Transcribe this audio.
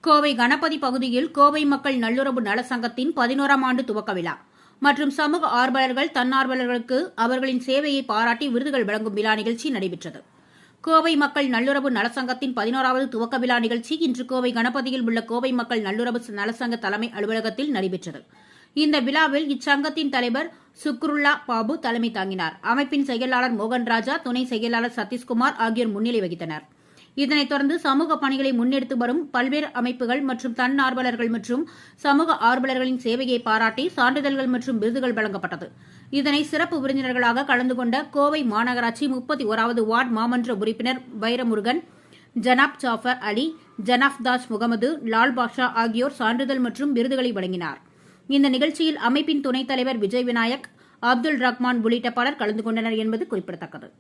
கோவை கணபதி பகுதியில் கோவை மக்கள் நல்லுறவு நலச்சங்கத்தின் 11ஆம் ஆண்டு துவக்க விழா மற்றும் சமூக ஆர்வலர்கள் தன்னார்வலர்களுக்கு அவர்களின் சேவையை பாராட்டி விருதுகள் வழங்கும் விழா நிகழ்ச்சி நடைபெற்றது. கோவை மக்கள் நல்லுறவு நலச்சங்கத்தின் 11வது துவக்க விழா நிகழ்ச்சி இன்று கோவை கணபதியில் உள்ள கோவை மக்கள் நல்லுறவு நலச்சங்க தலைமை அலுவலகத்தில் நடைபெற்றது. இந்த விழாவில் இச்சங்கத்தின் தலைவர் சுக்ருல்லா பாபு தலைமை தாங்கினார். அமைப்பின் செயலாளர் மோகன்ராஜா, துணை செயலாளர் சதீஷ்குமார் ஆகியோர் முன்னிலை வகித்தனர். இதனைத் தொடர்ந்து சமூக பணிகளை முன்னெடுத்து வரும் பல்வேறு அமைப்புகள் மற்றும் தன்னார்வலர்கள் மற்றும் சமூக ஆர்வலர்களின் சேவையை பாராட்டி சான்றிதழ்கள் மற்றும் விருதுகள் வழங்கப்பட்டது. இதனை சிறப்பு விருந்தினர்களாக கலந்து கொண்ட கோவை மாநகராட்சி 31வது வார்டு மாமன்ற உறுப்பினர் வைரமுருகன், ஜனாப் ஜாஃபர் அலி, ஜனாப் தாஸ் முகமது, லால் பாஷா ஆகியோர் சான்றிதழ் மற்றும் விருதுகளை வழங்கினார். இந்த நிகழ்ச்சியில் அமைப்பின் துணைத் தலைவர் விஜய் விநாயக், அப்துல் ரஹ்மான் உள்ளிட்ட பலர் கலந்து கொண்டனர் என்பது குறிப்பிடத்தக்கது.